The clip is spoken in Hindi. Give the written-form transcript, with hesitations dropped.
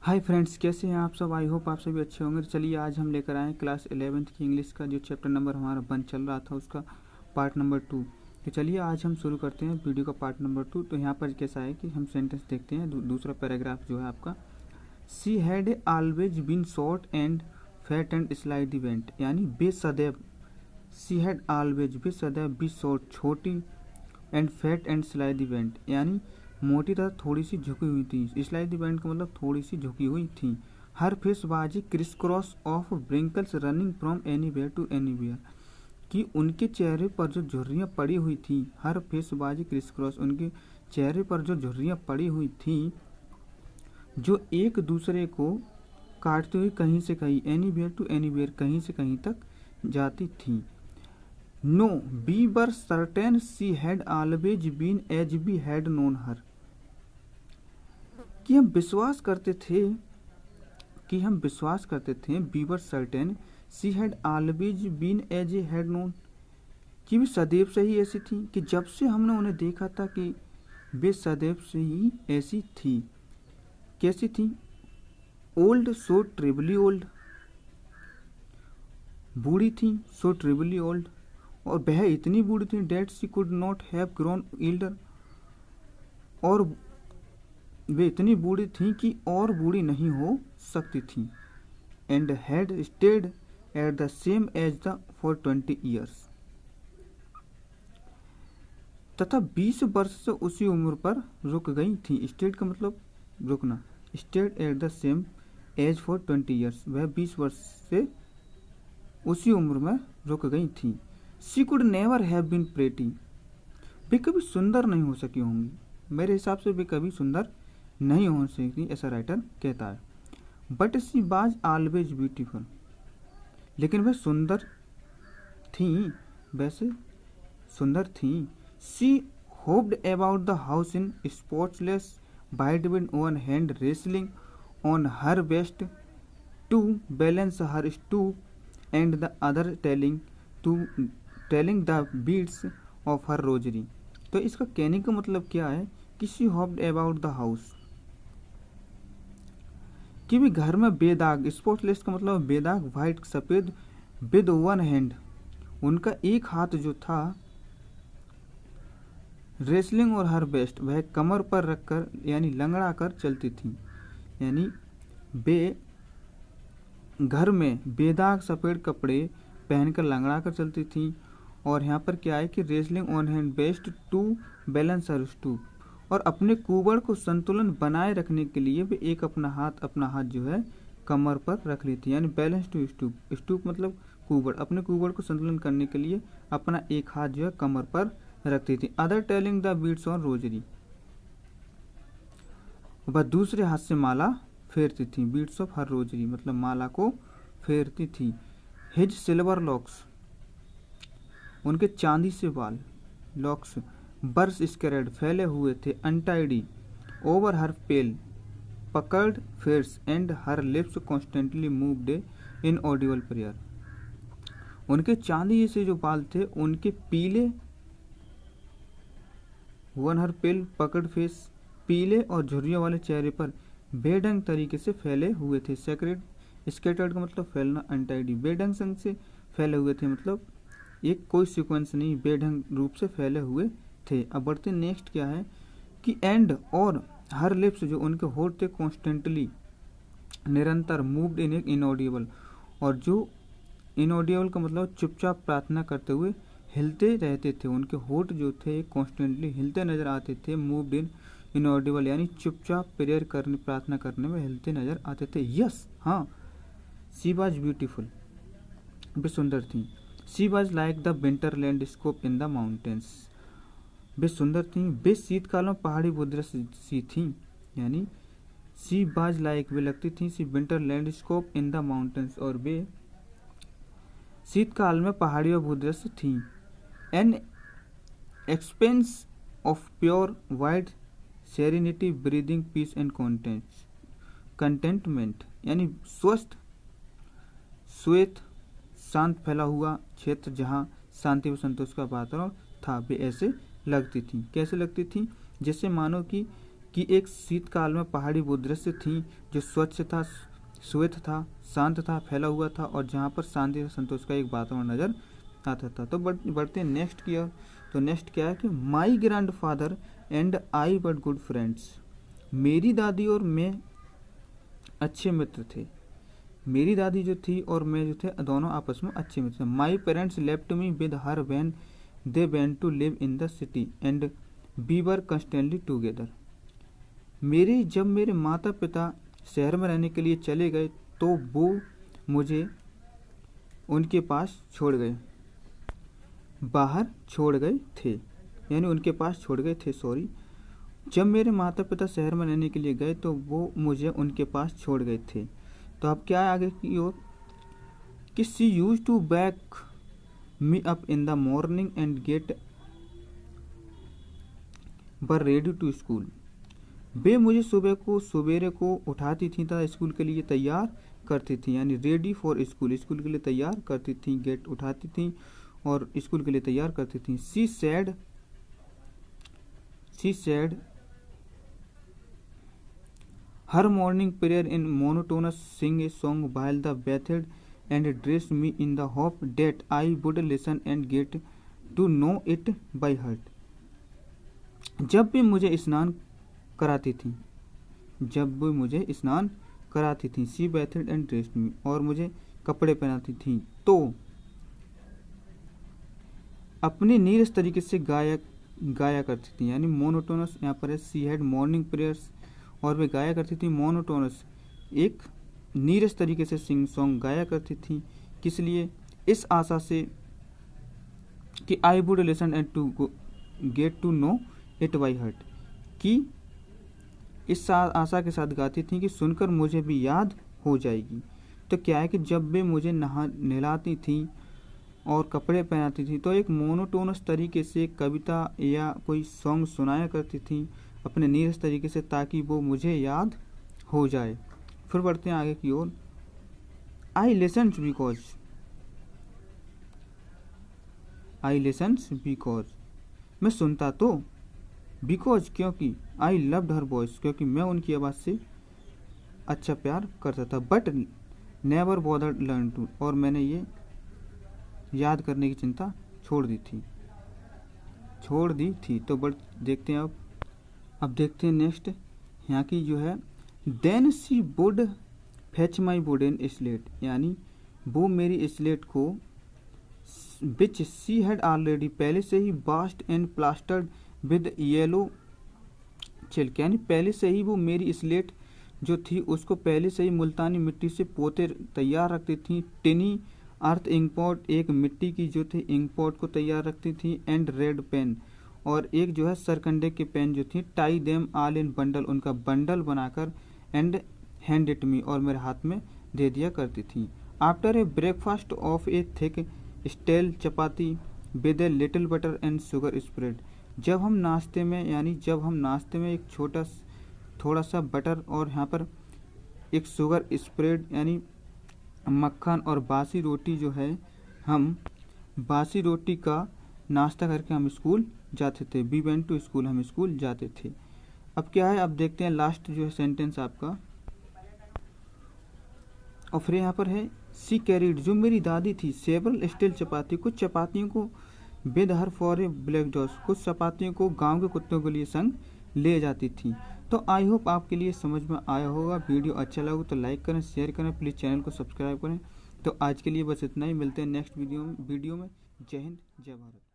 हाय फ्रेंड्स, कैसे हैं आप सब। आई होप आप सभी अच्छे होंगे। चलिए आज हम लेकर आए क्लास 11th की इंग्लिश का जो चैप्टर नंबर हमारा 1 चल रहा था उसका पार्ट नंबर 2। तो चलिए आज हम शुरू करते हैं वीडियो का पार्ट नंबर 2। तो यहाँ पर कैसा है कि हम सेंटेंस देखते हैं। दूसरा पैराग्राफ जो है आपका, she had always been short and fat and slightly bent, यानी बेसदैव। सी हैड ऑलवेज, बेसदैव, बी शॉर्ट, छोटी, and fat and slightly bent, यानी मोटी तथा थोड़ी सी झुकी हुई थी। स्लाइड इवेंट का मतलब थोड़ी सी झुकी हुई थी। हर फेस बाजी criss cross of wrinkles running from anywhere to anywhere, कि उनके चेहरे पर जो झुर्रियाँ पड़ी हुई थी। हर फेस बाजी क्रिस क्रॉस, उनके चेहरे पर जो झुर्रियाँ पड़ी हुई थी जो एक दूसरे को काटते हुए कहीं से कहीं, एनीवेयर टू एनीवेयर, कहीं से कहीं तक जाती थी। No, we were certain she had always been as we had known her, कि हम विश्वास करते थे we were certain she had always been as a had known, कि वे सदैव से ही ऐसी थी, कि जब से हमने उन्हें देखा था कि वे सदैव से ही ऐसी थी। कैसी थी? ओल्ड, सो ट्रिबली ओल्ड, बूढ़ी थी, सो ट्रिबली ओल्ड, और वह इतनी बूढ़ी थी that she could not have grown older, और वे इतनी बूढ़ी थी कि और बूढ़ी नहीं हो सकती थी। And had stayed at the same age the for 20 years, तथा 20 वर्ष से उसी उम्र पर रुक गई थी। स्टेड का मतलब रुकना। Stayed at the same age for 20 years, वह 20 वर्ष से उसी उम्र में रुक गई थी। She could never have been pretty, वे कभी सुंदर नहीं हो सकी होंगी। मेरे हिसाब से वे कभी सुंदर नहीं हो सकती, ऐसा राइटर कहता है। But she was always beautiful, लेकिन वह सुंदर थी, वैसे सुंदर थी। She hopped about the house in spotless white with one hand resting on her waist to balance her stoop and the other telling the beads of her rosary. तो इसका कहने का मतलब क्या है कि she hopped about the house, कि भी घर में बेदाग, स्पॉटलेस का मतलब बेदाग, वाइट, सफेद, विद वन हैंड, उनका एक हाथ जो था, रेसलिंग और हर बेस्ट, वह कमर पर रखकर यानी लंगड़ा कर चलती थी। यानी वे घर में बेदाग सफेद कपड़े पहनकर लंगड़ा कर चलती थी। और यहाँ पर क्या है कि wrestling on hand best to balance her stoop, और अपने कुबड़ को संतुलन बनाए रखने के लिए वे एक अपना हाथ जो है कमर पर रख ली थी। यानी बैलेंस टू स्टूप, स्टूप मतलब कुबड़, अपने कुबड़ को संतुलन करने के लिए अपना एक हाथ जो है कमर पर रखती थी। Other telling the beads on rosary, वह दूसरे हाथ से माला फेरती थी। बीट्स ऑफ हर रोजरी मतलब माला को फेरती थी। हिज सिल्वर लॉक्स, उनके चांदी से बाल, लॉक्स, बर्स स्कैरेड, फैले हुए थे, untidy, over her pale, puckered face, and her lips constantly moved inaudible prayer. उनके चांदी से जो बाल थे उनके पीले, वन हर पेल, पकड़ फेस, पीले और झुर्रियों वाले चेहरे पर बेढंग तरीके से फैले हुए थे। सेक्रेट, स्कैटर्ड का मतलब फैलना, अनटाइडी, बेढंग संग से फैले हुए थे, मतलब एक कोई सीक्वेंस नहीं, बेढंग रूप से फैले हुए थे। अब बढ़ते नेक्स्ट क्या है कि एंड और हर लिप्स, जो उनके होठ थे, कॉन्स्टेंटली निरंतर, मूव्ड इन एक इनऑडिबल, और जो इनऑडिबल का मतलब चुपचाप प्रार्थना करते हुए हिलते रहते थे। उनके होठ जो थे कॉन्स्टेंटली हिलते नजर आते थे। मूव्ड इन इनऑडिबल यानी चुपचाप प्रेयर करने, प्रार्थना करने में हिलते नजर आते थे। यस, हाँ, शी वाज ब्यूटीफुल, वे सुंदर थी। She was like the winter landscape in the mountains, वे सुंदर थी। वे शीतकाल में पहाड़ी बुदृश्य सी थी। यानी शी वाज लाइक, वे लगती थी, she winter landscape in the mountains, और वे शीतकाल में पहाड़ियों भूदृश्य थी। An expanse of pure white serenity, breathing peace and contentment, यानी स्वस्थ, श्वेत, शांत, फैला हुआ क्षेत्र जहाँ शांति व संतोष का वातावरण था, वे ऐसे लगती थी। कैसे लगती थी? जैसे मानो कि कि एक शीतकाल में पहाड़ी वो दृश्य थी जो स्वच्छ था, श्वेत था, शांत था, फैला हुआ था और जहाँ पर शांति और संतोष का एक वातावरण नजर आता था। तो बढ़ते हैं नेक्स्ट की ओर। तो नेक्स्ट क्या है कि my grand father and I were good friends. मेरी दादी और मैं अच्छे मित्र थे। मेरी दादी जो थी और मैं जो थे दोनों आपस में अच्छे मित्र थे। My parents left me with her when they went to live in the city and we were constantly together. जब मेरे माता पिता शहर में रहने के लिए चले गए तो वो मुझे उनके पास छोड़ गए, बाहर छोड़ गए थे, यानी उनके पास छोड़ गए थे, सॉरी। जब मेरे माता पिता शहर में रहने के लिए गए तो वो मुझे उनके पास छोड़ गए थे। तो अब क्या है आगे की ओर कि she used to wake me up in the morning and get were ready to school. वे मुझे सवेरे को उठाती थी तथा स्कूल के लिए तैयार करती थी, यानी रेडी फॉर स्कूल, स्कूल के लिए तैयार करती थी, गेट उठाती थी और स्कूल के लिए तैयार करती थी। She said her morning prayer in monotonous sing a song while the bathed and dressed me in the hope that I would listen and get to know it by heart. जब भी मुझे स्नान कराती थी, she bathed and dressed me, और मुझे कपड़े पहनाती थी तो अपनी नीरस तरीके से गाया करती थी, यानी मोनोटोनस यहाँ पर है। शी हैड मॉर्निंग प्रेयर्स, और वे गाया करती थी मोनोटोनस, एक नीरस तरीके से सिंग सॉन्ग गाया करती थी। किस लिए? इस आशा से कि I would listen and to get to know it by heart, कि इस आशा के साथ गाती थी कि सुनकर मुझे भी याद हो जाएगी। तो क्या है कि जब वे मुझे नहलाती थी और कपड़े पहनाती थी तो एक मोनोटोनस तरीके से कविता या कोई सॉन्ग सुनाया करती थी अपने नीरस तरीके से, ताकि वो मुझे याद हो जाए। फिर बढ़ते हैं आगे की ओर। आई लिसन्स बिकॉज, मैं सुनता तो, बिकॉज क्योंकि, आई लव्ड हर वॉइस, क्योंकि मैं उनकी आवाज़ से अच्छा प्यार करता था, but never bothered learn to, और मैंने ये याद करने की चिंता छोड़ दी थी। तो देखते हैं अब देखते हैं नेक्स्ट यहाँ की जो है। Then she would fetch my wooden slate, यानी वो मेरी स्लेट को विच शी हैड ऑलरेडी, पहले से ही बास्ट एंड प्लास्टर्ड विद येलो चिल्क, यानी पहले से ही वो मेरी स्लेट जो थी उसको पहले से ही मुल्तानी मिट्टी से पोते तैयार रखती थी। टिनी अर्थ इंकपॉट, एक मिट्टी की जो थी इंकपॉट को तैयार रखती थी। एंड रेड पेन, और एक जो है सरकंडे के पेन जो थी। Tie them all in bundle, उनका बंडल बनाकर। एंड हैंड इट मी, और मेरे हाथ में दे दिया करती थी। After a breakfast of a thick stale chapati with a little butter and sugar spread, जब हम नाश्ते में एक थोड़ा सा बटर और यहाँ पर एक शुगर स्प्रेड यानी मक्खन और बासी रोटी जो है, हम बासी रोटी का नाश्ता करके हम स्कूल जाते थे। वी वेंट टू स्कूल, हम स्कूल जाते थे। अब क्या है, अब देखते हैं लास्ट जो है सेंटेंस आपका। और फिर यहाँ पर है सी कैरीड, जो मेरी दादी थी, सेवरल स्टील चपाती, कुछ चपातियों को with her for a black dogs, कुछ चपातियों को गांव के कुत्तों के लिए संग ले जाती थी। तो आई होप आपके लिए समझ में आया होगा। वीडियो अच्छा लगा तो लाइक करें, शेयर करें, प्लीज़ चैनल को सब्सक्राइब करें। तो आज के लिए बस इतना ही, मिलते हैं नेक्स्ट वीडियो में। जय हिंद, जय भारत।